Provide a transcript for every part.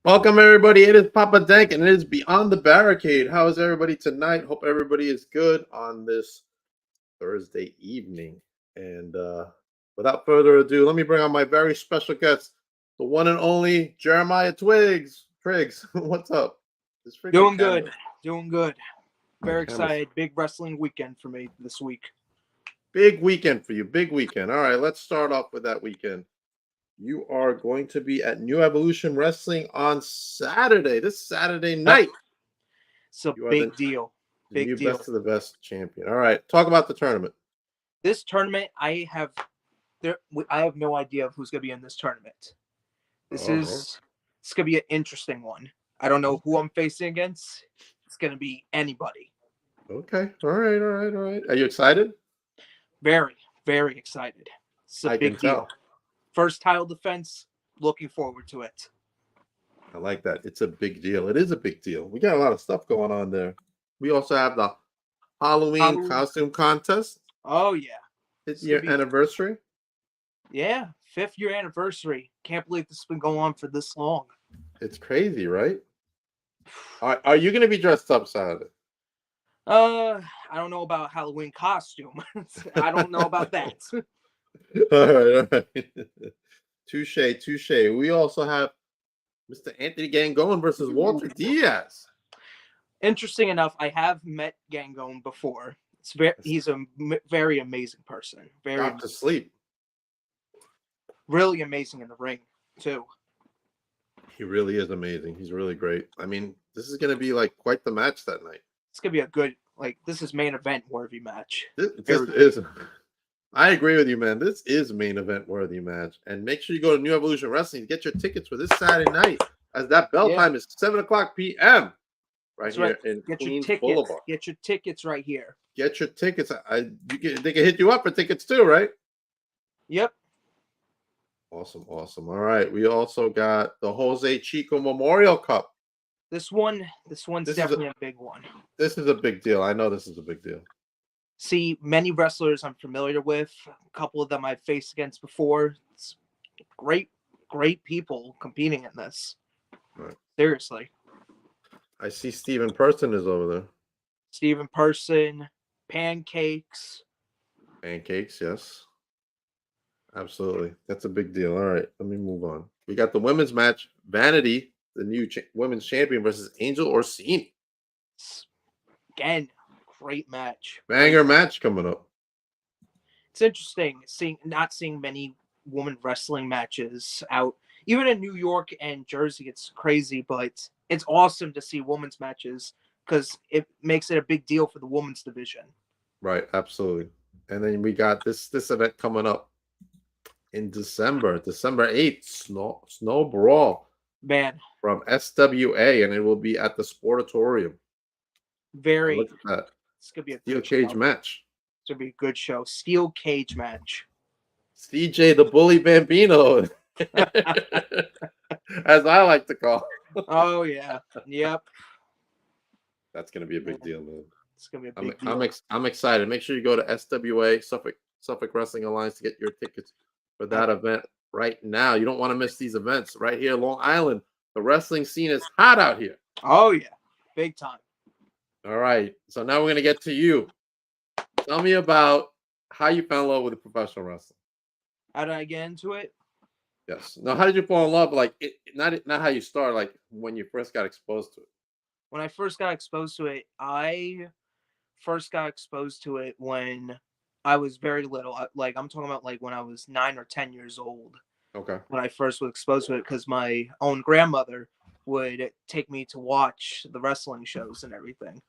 Welcome, everybody. It is Papa Dank, and it is Beyond the Barricade. How is everybody tonight? Hope everybody is good on this Thursday evening. And without further ado, let me bring on my very special guest, the one and only Jerimiah Tryggs, what's up? This freaking Doing camera. good. Doing good. My Very camera's excited. Big wrestling weekend for me this week. big weekend for you. Big weekend. All right, let's start off with that weekend. You are going to be at New Evolution Wrestling on Saturday, this Saturday night. It's a You are big deal. the Big new deal. best of the best champion. All right, talk about the tournament. This tournament, I have no idea of who's going to be in this tournament. This Oh, is it's going to be an interesting one. I don't know who I'm facing against. It's going to be anybody. okay. All right. Are you excited? Very, very excited. It's a I can big deal. tell. First title defense. Looking forward to it. I like that. It's a big deal. It is a big deal. We got a lot of stuff going on there. We also have the Halloween costume contest. Oh yeah. It's your anniversary. Yeah, 5th year anniversary. Can't believe this has been going on for this long. It's crazy, right? Are you going to be dressed up Saturday? I don't know about Halloween costume. I don't know about that. All right. Touche. We also have Mr. Anthony Gangone versus Walter Diaz. Interesting enough, I have met Gangone before. He's a very amazing person. Very Got to sleep. Really amazing in the ring too. He really is amazing. He's really great. I mean, this is going to be like quite the match that night. It's going to be a good, this is main event worthy match. This is. I agree with you, man. This is main event worthy match. And make sure you go to New Evolution Wrestling to get your tickets for this Saturday night, as that bell time is 7:00 p.m. Right here in Queens Boulevard. Get your tickets right here. Get your tickets. They can hit you up for tickets too, right? Yep. Awesome. All right. We also got the Jose Chico Memorial Cup. This one's definitely a big one. This is a big deal. I know this is a big deal. See, many wrestlers I'm familiar with. A couple of them I've faced against before. It's great people competing in this. Right. Seriously. I see Steven Person is over there. Steven Person, Pancakes. Pancakes, yes. Absolutely. That's a big deal. All right, let me move on. We got the women's match. Vanity, the new women's champion, versus Angel Orsini. Again, great match. Banger match coming up. It's interesting not seeing many women wrestling matches out. Even in New York and Jersey, it's crazy, but it's awesome to see women's matches because it makes it a big deal for the women's division. Right, absolutely. And then we got this event coming up in December 8th, Snow Brawl. Man. From SWA, and it will be at the Sportatorium. Look at that. It's going to be a steel cage match. It's going to be a good show. Steel cage match. CJ the Bully Bambino. As I like to call. Oh, yeah. Yep. That's going to be a big deal, man. It's going to be a big deal. I'm excited. Make sure you go to SWA, Suffolk Wrestling Alliance, to get your tickets for that event right now. You don't want to miss these events right here, Long Island. The wrestling scene is hot out here. Oh, yeah. Big time. All right. So now we're going to get to you. Tell me about how you fell in love with professional wrestling. How did I get into it? Yes. Now, how did you fall in love? Like, not how you started, like when you first got exposed to it. When I first got exposed to it, I first got exposed to it when I was very little. I'm talking about like when I was 9 or 10 years old. Okay. When I first was exposed to it, because my own grandmother would take me to watch the wrestling shows and everything.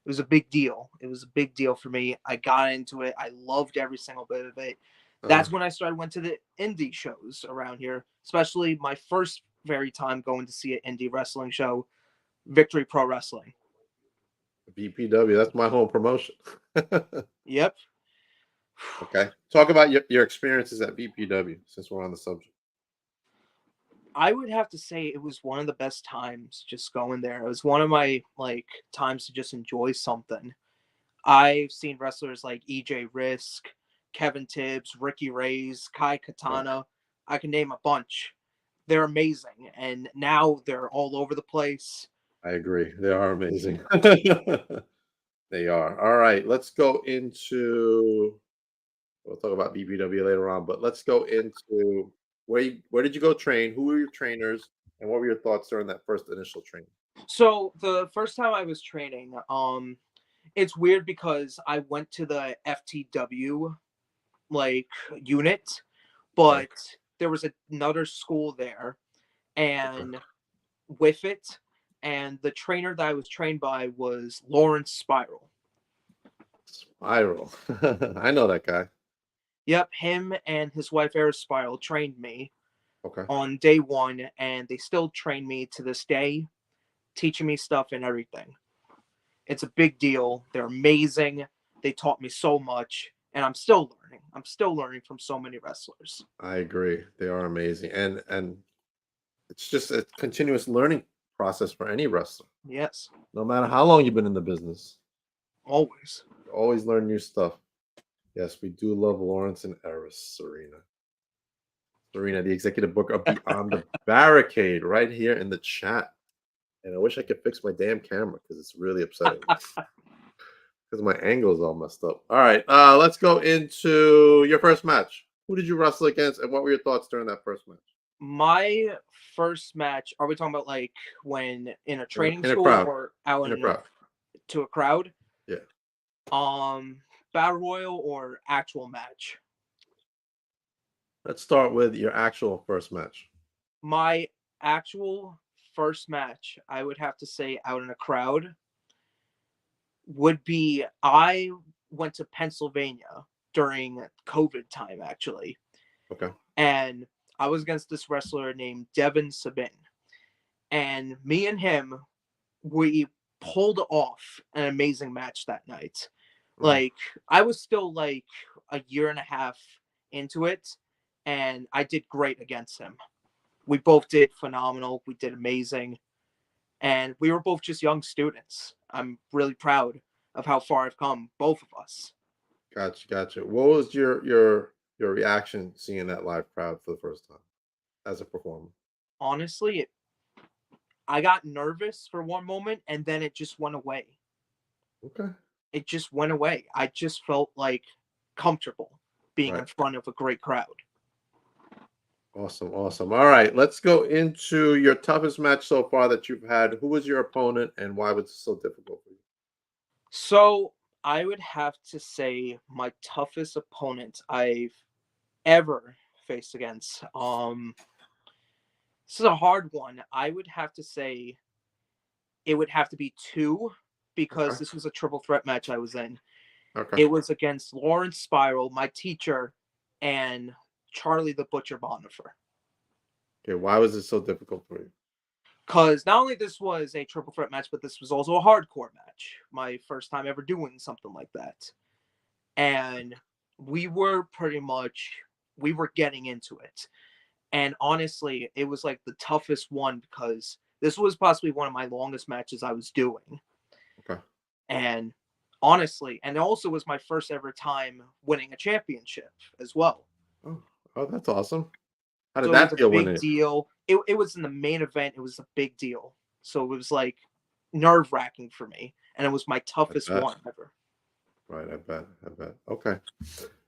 It was a big deal. It was a big deal for me. I got into it. I loved every single bit of it. That's when I went to the indie shows around here, especially my first very time going to see an indie wrestling show, Victory Pro Wrestling. VPW, that's my home promotion. Yep. Okay. Talk about your experiences at VPW, since we're on the subject. I would have to say it was one of the best times just going there. It was one of my times to just enjoy something. I've seen wrestlers like EJ Risk, Kevin Tibbs, Ricky Reyes, Kai Katana. I can name a bunch. they're amazing, and now they're all over the place. I agree. They are amazing. They are. All right, let's go into we'll talk about BBW later on, but let's go into where did you go train? Who were your trainers, and what were your thoughts during that first initial training? So the first time I was training, it's weird because I went to the FTW like unit, Okay. but there was another school there, Okay. and with it, and the trainer that I was trained by was Lawrence Spiral. Spiral. I know that guy. Yep, him and his wife Eris Spiral trained me Okay. on day one, and they still train me to this day, teaching me stuff and everything. It's a big deal. They're amazing. They taught me so much, and I'm still learning. I'm still learning from so many wrestlers. I agree. They are amazing. And it's just a continuous learning process for any wrestler. Yes, No matter how long you've been in the business, always. you always learn new stuff. Yes, we do love Lawrence and Eris, Serena. Serena, the executive book of Beyond the Barricade, right here in the chat. And I wish I could fix my damn camera because it's really upsetting because my angle is all messed up. All right, let's go into your first match. Who did you wrestle against, and what were your thoughts during that first match? My first match, are we talking about like when in a training In a school crowd. or out In a in crowd. to a crowd? Yeah. Battle royal or actual match? Let's start with your actual first match. My actual first match, I would have to say out in a crowd, would be I went to Pennsylvania during COVID time actually, Okay. and I was against this wrestler named Devin Sabin, and me and him, we pulled off an amazing match that night. Mhm. Like I was still like a year and a half into it, and I did great against him. We both did phenomenal. We did amazing, and we were both just young students. I'm really proud of how far I've come, both of us. Gotcha, gotcha. What was your reaction seeing that live crowd for the first time as a performer? Honestly, I got nervous for one moment, and then it just went away. Okay. It just went away. I just felt like comfortable being Right. in front of a great crowd. Awesome, awesome. All right, let's go into your toughest match so far that you've had. Who was your opponent, and why was it so difficult for you? So I would have to say my toughest opponent I've ever faced against. This is a hard one. I would have to say it would have to be two because Okay. this was a triple threat match I was in. Okay. It was against Lawrence Spiral, my teacher, and Charlie the Butcher Bonifer. Okay. Why was it so difficult for you? Because not only this was a triple threat match, but this was also a hardcore match. My first time ever doing something like that. And we were we were getting into it. And honestly, it was like the toughest one because this was possibly one of my longest matches I was doing. Okay. And honestly, and it also was my first ever time winning a championship as well. Oh, oh, that's awesome. How did So it was that a feel big winning it? deal. It was in the main event. It was a big deal. So it was like nerve wracking for me. And it was my I toughest bet. one ever. Right. I bet. I bet. Okay.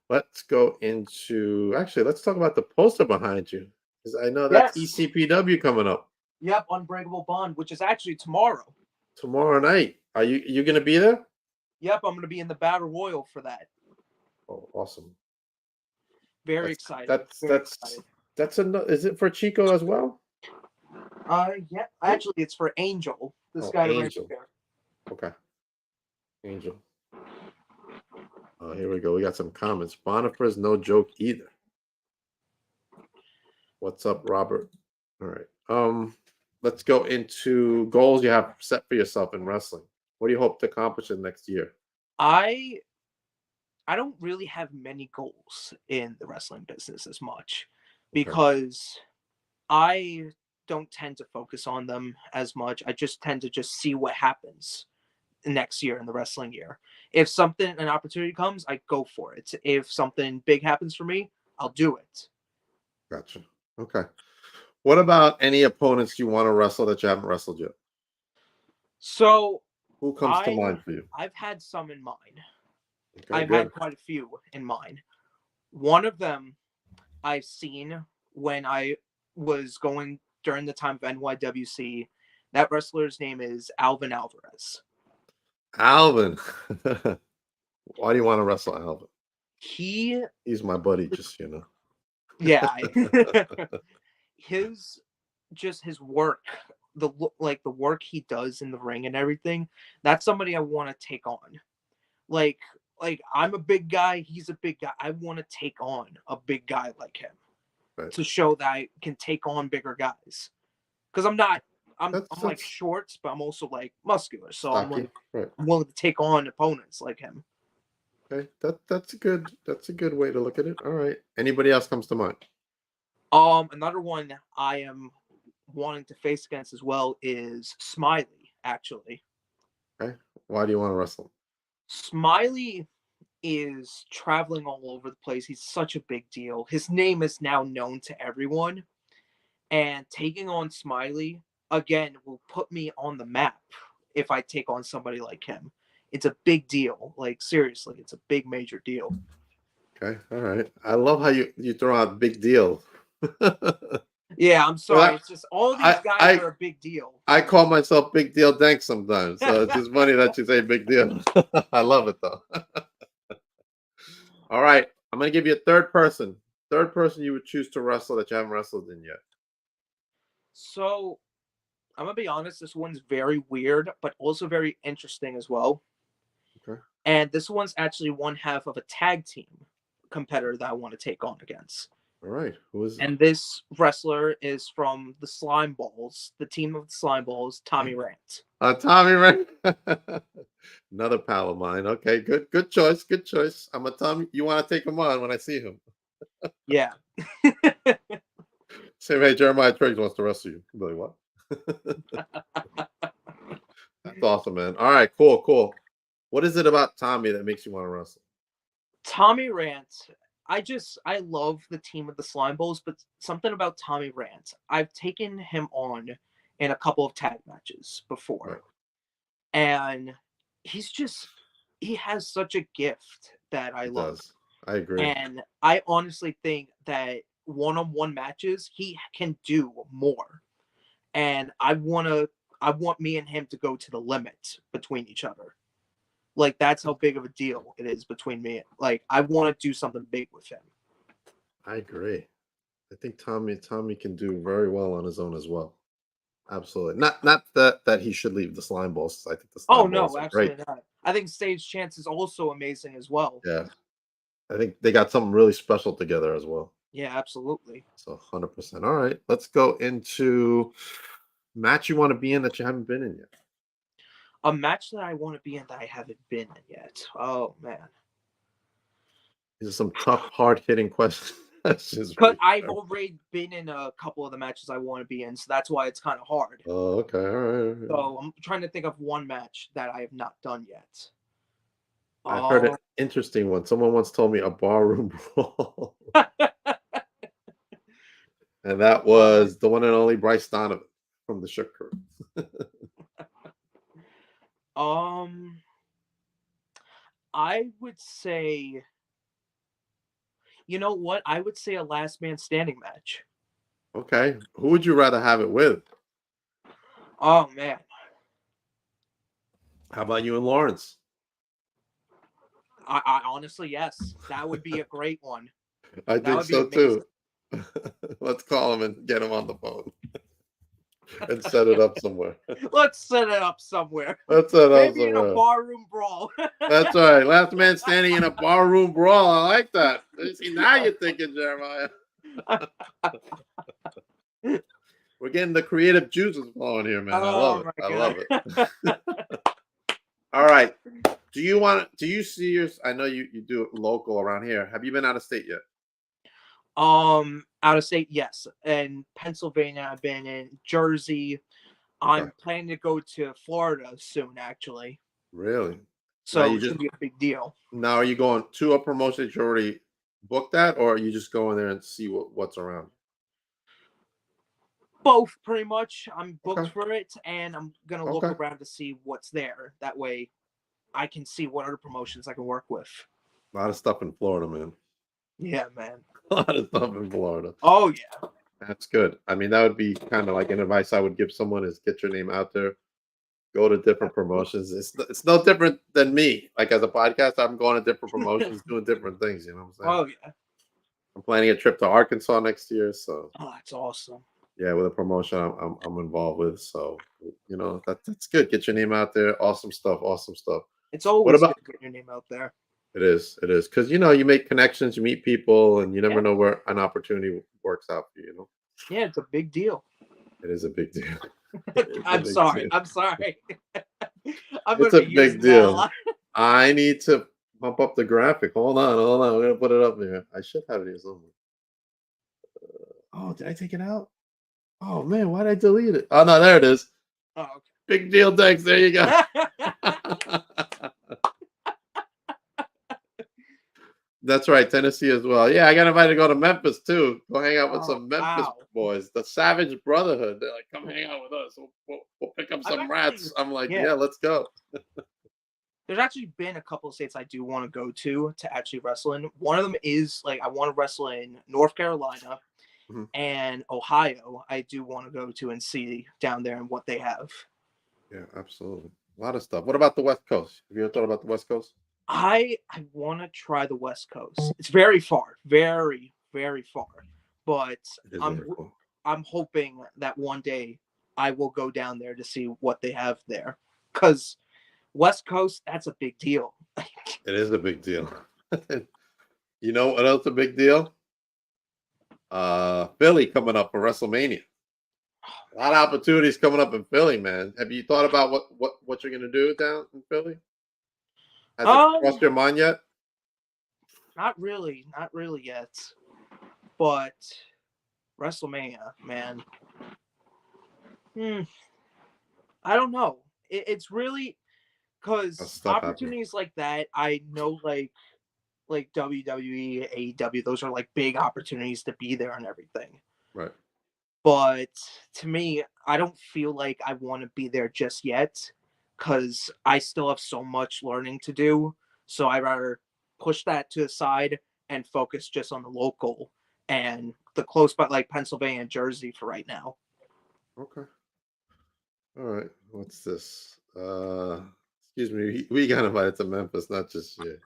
Let's go into actually. Let's talk about the poster behind you, because I know that's Yes. ECPW coming up Yep. Unbreakable Bond, which is actually tomorrow. tomorrow night. Are you going to be there? Yep. I'm going to be in the Battle Royal for that. Oh, awesome. Very That's excited. that's Very that's excited. that's a. Is it for Chico as well? Yeah. Actually, it's for Angel. This Oh, guy right Angel. here. Okay, Angel. Oh, here we go. We got some comments. Bonifer's no joke either. What's up, Robert? All right. Let's go into goals you have set for yourself in wrestling. What do you hope to accomplish in next year? I I don't really have many goals in the wrestling business as much Okay. because I don't tend to focus on them as much. I just tend to just see what happens next year in the wrestling year. If an opportunity comes, I go for it. If something big happens for me, I'll do it. Gotcha. Okay. What about any opponents you want to wrestle that you haven't wrestled yet? So Who comes to mind for you? I've had some in mind. Okay, I've good. had quite a few in mind. One of them I've seen when I was going during the time of NYWC. That wrestler's name is Alvin Alvarez. Alvin. Why do you want to wrestle Alvin? He, He's my buddy, just yeah, his his work, the work he does in the ring and everything. That's somebody I want to take on. Like I'm a big guy. He's a big guy. I want to take on a big guy like him Right. to show that I can take on bigger guys. Because I'm not. I'm like That's short, but I'm also like muscular. So I'm stocky. like Right. I'm willing to take on opponents like him. Okay. That's a good way to look at it. All right. Anybody else comes to mind? Another one I am wanting to face against as well is Smiley. Actually, Okay. Why do you want to wrestle? Smiley is traveling all over the place. He's such a big deal. His name is now known to everyone, and taking on Smiley again will put me on the map if I take on somebody like him. It's a big deal. Like seriously, it's a big major deal. Okay. All right. I love how you throw out big deal. Yeah, I'm sorry. Well, It's just all these I guys I are a big deal. I call myself Big Deal Dank sometimes. So it's just funny that you say big deal. I love it though. All right. I'm gonna give you a third person. Third person you would choose to wrestle that you haven't wrestled in yet. So I'm gonna be honest. This one's very weird, but also very interesting as well. Okay. And this one's actually one half of a tag team competitor that I want to take on against. All right. Who is it? And this wrestler is from the Slime Balls, the team of the Slime Balls, Tommy Rant. Tommy Ray. Another pal of mine. Okay, good choice. Good choice. I'm a Tommy. You want to take him on when I see him. Yeah. Say, hey, Jeremiah Tryggs wants to wrestle you. Really, what? That's awesome, man. All right, cool. What is it about Tommy that makes you want to wrestle? Tommy Rant. I love the team of the Slime Balls, but something about Tommy Rant. I've taken him on in a couple of tag matches before. Right. And he has such a gift that I love. Does. I agree. And I honestly think that one-on-one matches he can do more. And I want me and him to go to the limit between each other. Like that's how big of a deal it is between me. Like I want to do something big with him. I agree. I think Tommy can do very well on his own as well. Absolutely. Not that he should leave the slime balls. I think the Oh slime balls no, are great. absolutely not. I think Stage Chance is also amazing as well. Yeah. I think they got something really special together as well. Yeah, absolutely. So 100%. All right. Let's go into match you want to be in that you haven't been in yet. A match that I want to be in that I haven't been in yet. Oh man. These are some tough, hard-hitting questions. Because I've already been in a couple of the matches I want to be in, so that's why it's kind of hard. Oh, okay. All right. So I'm trying to think of one match that I have not done yet. I've heard an interesting one. Someone once told me a barroom brawl. And that was the one and only Bryce Donovan from the Shook Crew. I would say, you know what? I would say a last man standing match. Okay. Who would you rather have it with? Oh man. How about you and Lawrence? I honestly, yes. That would be a great one. I think so too. Let's call him and get him on the phone and set it up somewhere. Let's set it up somewhere. Let's set it up Maybe in a barroom brawl. That's right. Last man standing in a barroom brawl. I like that. See, now you're thinking, Jeremiah. We're getting the creative juices flowing here, man. I love it. I love it. All right. Do you see yours? I know you do it local around here. Have you been out of state yet? Out of state, yes. In Pennsylvania, I've been in Jersey. I'm planning to go to Florida soon, actually. Really? So it's gonna be a big deal. Now, are you going to a promotion that you already booked that, or are you just going there and see what's around? Both, pretty much. I'm booked Okay. for it, and I'm gonna look Okay. around to see what's there. That way, I can see what other promotions I can work with. A lot of stuff in Florida, man. Yeah, man. A lot of stuff in Florida. Oh yeah. That's good. I mean, that would be kind of like an advice I would give someone is get your name out there, go to different promotions. It's no different than me. Like as a podcast, I'm going to different promotions, doing different things. You know what I'm saying? Oh yeah. I'm planning a trip to Arkansas next year, so Oh, that's awesome. yeah, with a promotion I'm involved with. So that's good. Get your name out there. Awesome stuff. Awesome stuff. It's What always good about to get your name out there. it is because you make connections, you meet people, and you never Yeah. know where an opportunity works out for you. Yeah, it's a big deal. It is a big deal. It's a I'm big sorry. deal. I'm sorry. I'm It's gonna a be using big that a deal. lot. I need to pump up the graphic. Hold on, hold on. We're gonna put it up here. I should have it here somewhere. Oh, did I take it out? Oh man, why did I delete it? Oh no, there it is. Oh, Big deal, Dex. There you go. okay. That's right, Tennessee as well. Yeah, I got invited to go to Memphis too. Go hang out with Oh, some Memphis wow. boys, the Savage Brotherhood. They're like, come hang out with us. We'll pick up I've some actually, rats. I'm like, yeah. yeah, let's go. There's actually been a couple of states I do want to go to actually wrestle in. One of them is like I want to wrestle in North Carolina Mhm. and Ohio. I do want to go to and see down there and what they have. Yeah, absolutely. A lot of stuff. What about the West Coast? Have you ever thought about the West Coast? I want to try the West Coast. It's very far, very very far, but It is I'm very cool. I'm hoping that one day I will go down there to see what they have there. Because West Coast, that's a big deal. It is a big deal. You know what else a big deal? Philly coming up for WrestleMania. A lot of opportunities coming up in Philly, man. Have you thought about what you're gonna do down in Philly? Has it crossed Um, your mind yet? not really yet. But WrestleMania, man. Hmm, I don't know. It's really That's because stuff happening. opportunities like that, I know like WWE, AEW, those are like big opportunities to be there and everything. Right. But to me, I don't feel like I want to be there just yet because I still have so much learning to do. So I'd rather push that to the side and focus just on the local and the close by, like Pennsylvania and Jersey for right now. Okay. All right. What's this? Excuse me. We got invited to Memphis, not just you.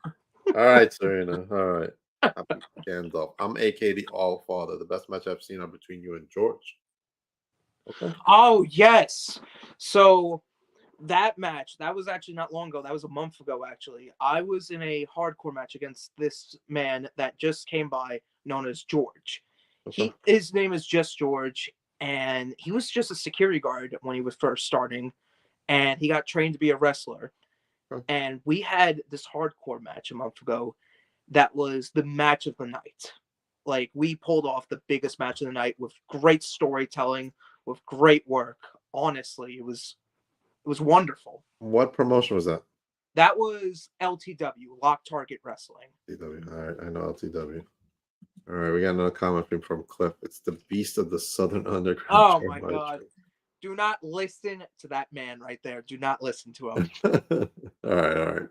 All right, Serena. All right. Happy Gandalf. I'm AK the All Father. The best match I've seen are between you and George. Okay. Oh, yes. So that match, that was actually not long ago. That was a month ago, actually. I was in a hardcore match against this man that just came by, known as George. Okay. His name is just George, and he was just a security guard when he was first starting, and he got trained to be a wrestler. Okay. And we had this hardcore match a month ago that was the match of the night. Like we pulled off the biggest match of the night with great storytelling, with great work. Honestly, it was wonderful. What promotion was that? That was LTW, Lock Target Wrestling. LTW. All right. I know LTW. All right. We got another comment from Cliff. It's the beast of the Southern Underground. Oh my Jeremiah god. Do not listen to that man right there. Do not listen to him. Tryggs. All right. All right.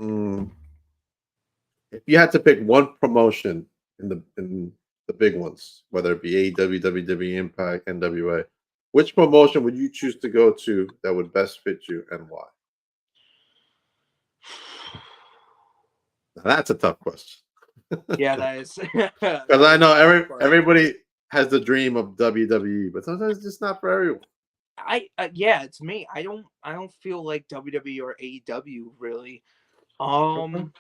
Mm, if you had to pick one promotion in the big ones, whether it be AEW, WWE, Impact, NWA, which promotion would you choose to go to that would best fit you and why? Now, that's a tough question Yeah, that is because that I is know a tough question. everybody has the dream of WWE, but sometimes it's just not for everyone. Yeah, it's me. I don't feel like WWE or AEW really. Okay. Um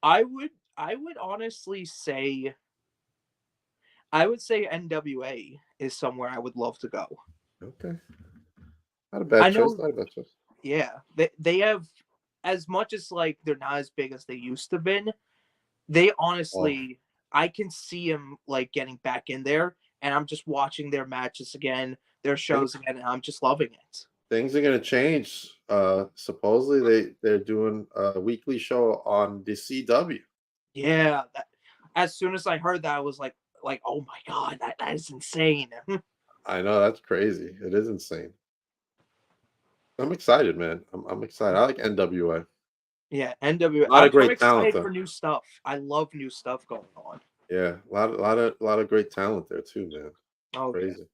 I would honestly say I would say NWA is somewhere I would love to go. Okay. Not a bad I choice. know, Not a bad choice. yeah, they have as much as like they're not as big as they used to been. They Oh, honestly, I can see them like getting back in there, and I'm just watching their matches again, their things, shows again, and I'm just loving it. things are gonna change. Supposedly they're doing a weekly show on the CW. Yeah, as soon as I heard that, I was like, like, oh my god, that is insane. I know that's crazy. It is insane. I'm excited, man. I'm excited. I like NWA. Yeah, NW. A lot of I'm great talent, excited for though. new stuff. I love new stuff going on. Yeah, a lot of great talent there too, man. Oh yeah. Crazy.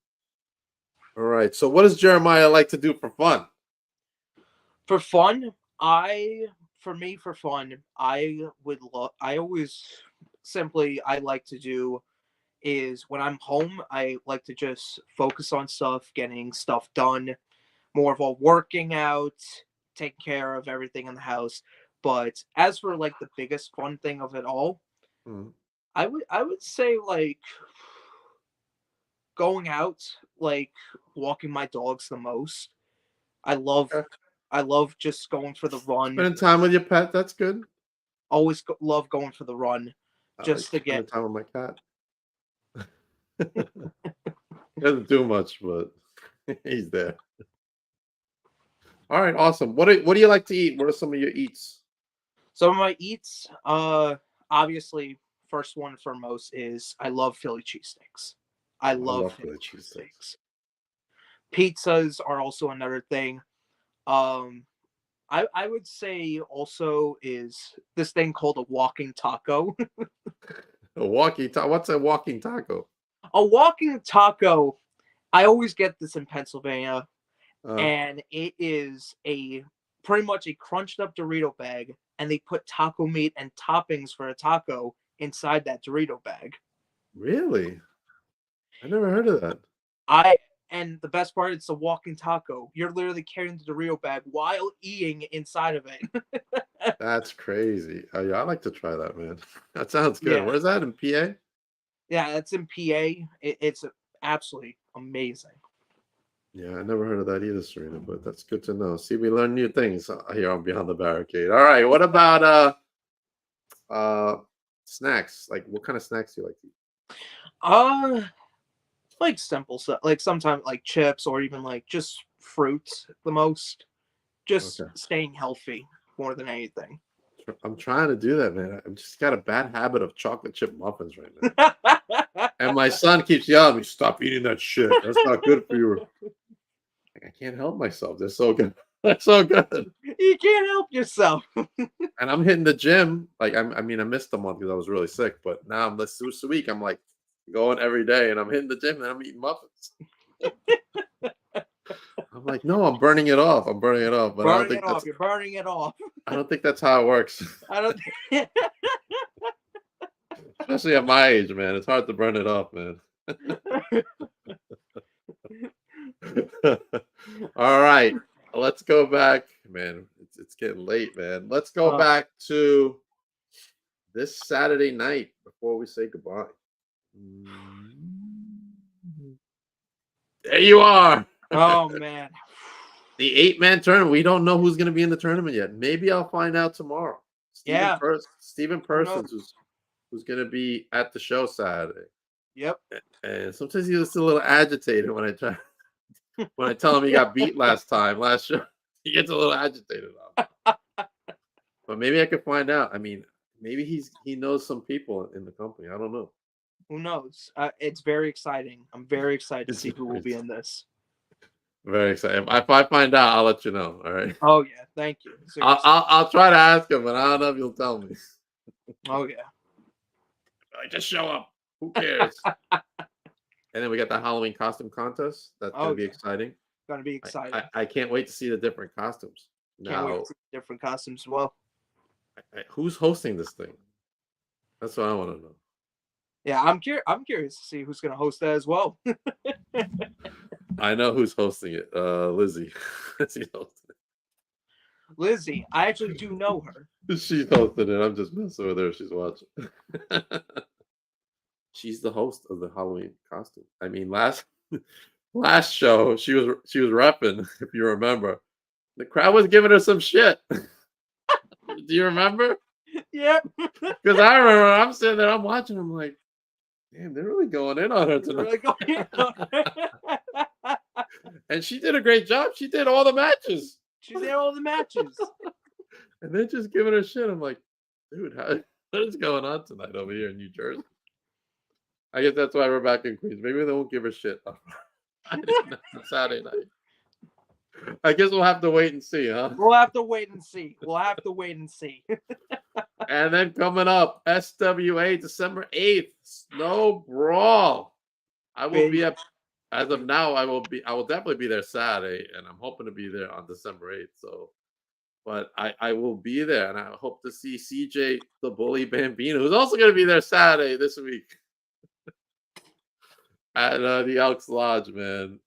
All right. So, what does Jeremiah like to do for fun? For fun, for fun, I would love. I always simply I like to do is when I'm home, I like to just focus on stuff, getting stuff done, more of a working out, taking care of everything in the house. But as for like the biggest fun thing of it all, Mhm. I would say like going out, like walking my dogs the most. I love Okay. I love just going for the run. Spending time with your pet. That's good. Always love going for the run, I like just to spending get. time with my cat. He doesn't do much, but he's there. All right, awesome. What do you like to eat? What are some of your eats? Some of my eats, obviously, first one for most is I love Philly cheesesteaks. I Oh, I love love Philly Philly cheesesteaks. cheesesteaks. Pizzas are also another thing. Um, I would say also is this thing called a walking taco. A walking taco. What's a walking taco? A walking taco. I always get this in Pennsylvania, Uh, and it is a pretty much a crunched up Dorito bag, and they put taco meat and toppings for a taco inside that Dorito bag. really? I never heard of that. I and the best part, it's a walking taco. You're literally carrying the Dorito bag while eating inside of it. That's crazy. Oh, yeah, I'd like to try that, man. That sounds good. Yeah, Where's that in PA? yeah, that's in PA. It's absolutely amazing. Yeah, I never heard of that either, Serena, but that's good to know. See, we learn new things here on Beyond the Barricade. All right, what about snacks? Like what kind of snacks do you like to eat? Uh, like simple stuff, like sometimes like chips or even like just fruits. The most, just Okay. staying healthy more than anything. I'm trying to do that, man. I've just got a bad habit of chocolate chip muffins right now. And my son keeps yelling at me, "Stop eating that shit. That's not good for you." Like, I can't help myself. They're so good. They're so good. You can't help yourself. And I'm hitting the gym. Like I mean, I missed a month because I was really sick, but now I'm this week. I'm like going every day, and I'm hitting the gym, and I'm eating muffins. I'm like, no, I'm burning it off. I'm burning it off, but Burning it off. You're burning it off. I don't think that's how it works. I don't. Especially at my age, man. It's hard to burn it off, man. All right, let's go back, man. It's getting late, man. Let's go uh, back to this Saturday night before we say goodbye. There you are. oh man. The 8-man tournament. We don't know who's going to be in the tournament yet. Maybe I'll find out tomorrow. Yeah. Stephen Who knows? Persons, who's going to be at the show Saturday. Yep. And sometimes he gets a little agitated when I tell him he got beat last show. He gets a little agitated. But maybe I could find out. I mean, maybe he knows some people in the company. I don't know. Who knows? It's very exciting. I'm very excited to It's see who will be in this. very exciting. If I find out, I'll let you know. All right. Oh yeah. Thank you. I'll, Seriously. I'll I'll try to ask him, but I don't know if you'll tell me. Oh yeah. Like, just show up. Who cares? And then we got the Halloween costume contest. That's Oh gonna be yeah. exciting. Gonna be exciting. I can't wait to see the different costumes. Can't wait Now, to see different costumes as well. who's hosting this thing? That's what I want to know. Yeah, I'm curious to see who's gonna host that as well. I know who's hosting it. Lizzie. She's hosting Lizzie, I actually do know her. it. She's hosting it. I'm just messing with her. She's watching. She's the host of the Halloween costume. I mean, last show she was repping. If you remember, the crowd was giving her some shit. Do you remember? Yep. Because I remember I'm sitting there, I'm watching. I'm like, damn, they're really going in on her tonight. And she did a great job. She did all the matches. She's in all the matches. And they're just giving her shit. I'm like, dude, what is going on tonight over here in New Jersey? I guess that's why we're back in Queens. Maybe they won't give a shit on Saturday night. I guess we'll have to wait and see, huh? We'll have to wait and see. We'll have to wait and see. And then coming up, SWA December 8th, Snow Brawl. I will be up as of now. I will definitely be there Saturday, and I'm hoping to be there on December 8th. So, but I will be there, and I hope to see CJ the Bully Bambino, who's also going to be there Saturday this week at the Elks Lodge, man.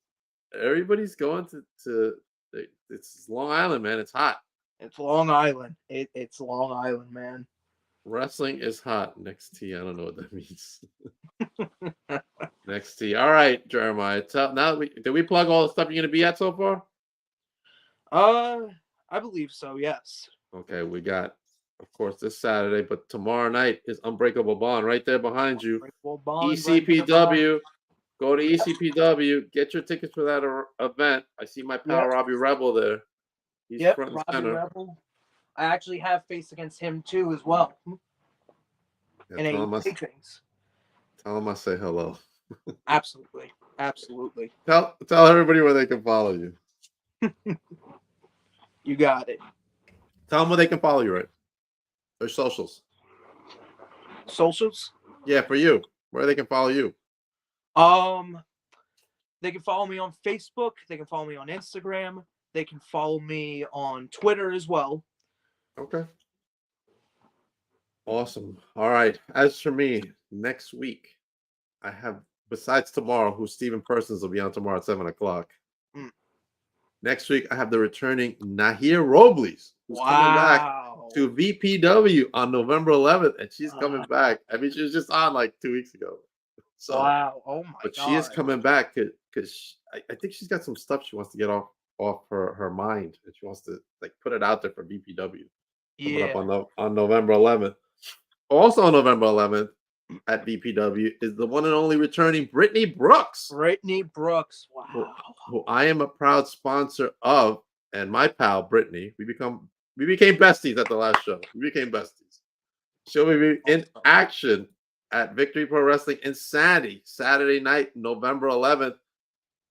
Everybody's going to it's Long Island, man. It's hot. It's Long Island. It's Long Island, man. Wrestling is hot. Next T. I don't know what that means. Next T. All right, Jeremiah. Did we plug all the stuff you're going to be at so far? I believe so. Yes. Okay, we got, of course, this Saturday, but tomorrow night is Unbreakable Bond right there behind you. ECPW. Go to ECPW. Get your tickets for that event. I see my pal Robbie Rebel there. He's front and Robbie center. Rebel. I actually have faced against him too as well. Yeah, tell him I say hello. Absolutely. Absolutely. Tell everybody where they can follow you. You got it. Tell them where they can follow you, right? Their socials. Socials? Yeah, for you. Where they can follow you. They can follow me on Facebook. They can follow me on Instagram. They can follow me on Twitter as well. Okay. Awesome. All right. As for me, next week, I have, besides tomorrow, who Stephen Persons will be on tomorrow at 7:00. Next week, I have the returning Nahir Robles, who's coming back to VPW on November 11th, and she's coming back. I mean, she was just on like 2 weeks ago. So, Oh my but God. she is coming back because I think she's got some stuff she wants to get off her mind, and she wants to like put it out there for VPW. Coming up on November 11th. Also on November 11th at VPW is the one and only returning Brittany Brooks. Brittany Brooks. Wow. Who I am a proud sponsor of, and my pal Brittany. We became besties at the last show. We became besties. She'll be in action at Victory Pro Wrestling Insanity Saturday night, November 11th.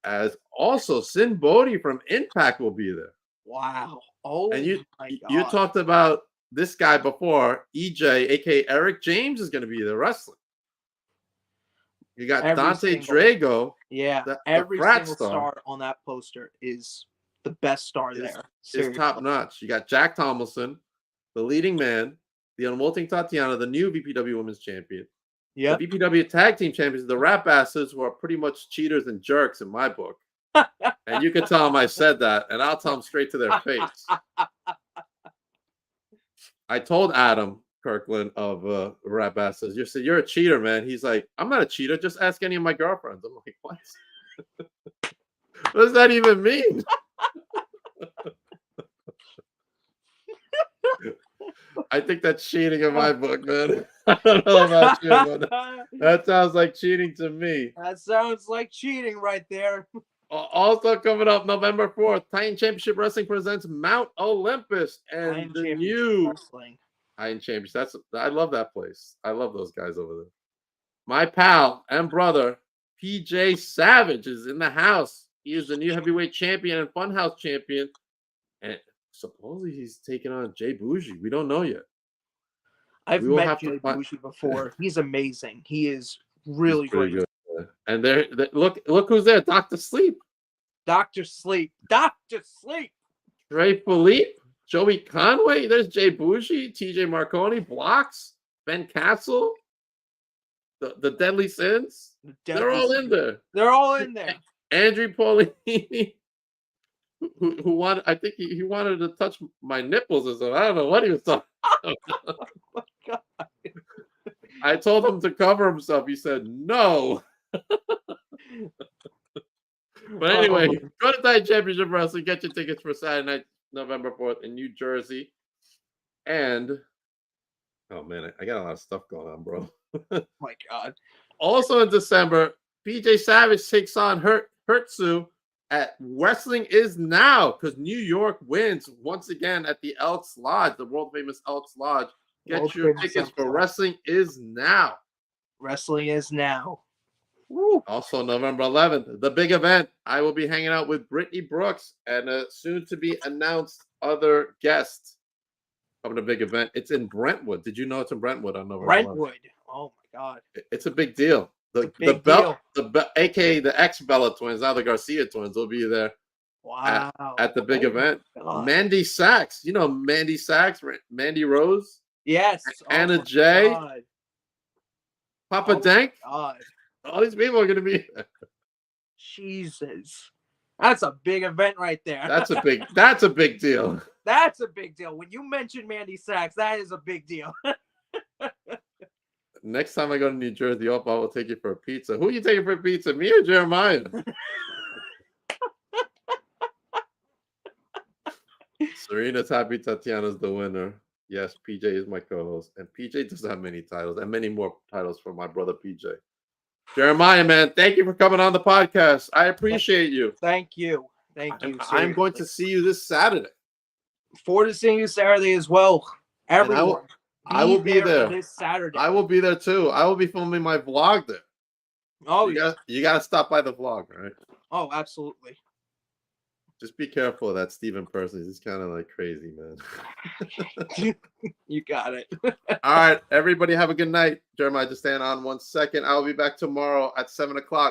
As also Sin Bodhi from Impact will be there. Wow. Oh, and you my God. you talked about this guy before, EJ, aka Eric James, is going to be there wrestling. You got Dante Drago. Yeah, every single star on that poster is the best star there. Is top notch. You got Jack Tomlinson, the leading man, the unwilting Tatiana, the new VPW Women's Champion. Yeah. The VPW Tag Team Champions, the Rap Bastards, who are pretty much cheaters and jerks in my book. And you can tell them I said that, and I'll tell them straight to their face. I told Adam Kirkland of Rap Bastards, you said, you're a cheater, man. He's like, I'm not a cheater. Just ask any of my girlfriends. I'm like, what? What does that even mean? I think that's cheating in my book, man. I don't know about you, but that sounds like cheating to me. That sounds like cheating right there. Also coming up November 4th, Titan Championship Wrestling presents Mount Olympus and the new Titan Championship. I love that place. I love those guys over there. My pal and brother, PJ Savage, is in the house. He is the new heavyweight champion and Funhouse champion. And supposedly he's taking on Jay Bougie. We don't know yet. I've met Jay Bougie before. He's amazing. He is really great. Good. And look who's there. Dr. Sleep. Dr. Sleep. Dr. Sleep. Trey Philippe. Joey Conway. There's Jay Bougie. TJ Marconi. Blocks. Ben Castle. The Deadly Sins. They're all in there. They're all in there. Andrew Paulini. Who wanted? I think he wanted to touch my nipples or something. I don't know what he was talking about. Oh my God. I told him to cover himself. He said no. But anyway, go to Titan Championship Wrestling. Get your tickets for Saturday night, November 4th in New Jersey. And oh man, I got a lot of stuff going on, bro. Oh my God. Also in December, PJ Savage takes on Hertzu at Wrestling Is Now because New York wins once again at the Elks Lodge, the world famous Elks Lodge. Get your tickets for Wrestling Is Now. Wrestling is now. Woo. Also, November 11th, the big event. I will be hanging out with Brittany Brooks and a soon to be announced other guest coming to big event. It's in Brentwood. Did you know it's in Brentwood on November 11th? Brentwood. Oh my God. It's a big deal. It's a big deal. AKA the ex Bella twins, now the Garcia twins, will be there. Wow. At the big event. God. Mandy Sachs. You know Mandy Sachs, Mandy Rose, Yes. Anna my J, God. Papa Oh Dank. my God. All these people are going to be there. Jesus. That's a big event right there. That's a big deal. That's a big deal. When you mention Mandy Sachs, that is a big deal. Next time I go to New Jersey, I will take you for a pizza. Who are you taking for a pizza? Me or Jeremiah? Serena's happy Tatiana's the winner. Yes, PJ is my co-host. And PJ doesn't have many titles and many more titles for my brother PJ. Jeremiah, man, thank you for coming on the podcast. I appreciate you. Thank you. Thank you. I'm going to see you this Saturday. Forward to seeing you Saturday as well. Everyone. I will be there this Saturday. I will be there too. I will be filming my vlog there. Oh, you got to stop by the vlog, right? Oh, absolutely. Just be careful of that Steven person. He's kind of like crazy, man. You got it. All right, everybody have a good night. Jeremiah, just stand on 1 second. I'll be back tomorrow at 7 o'clock.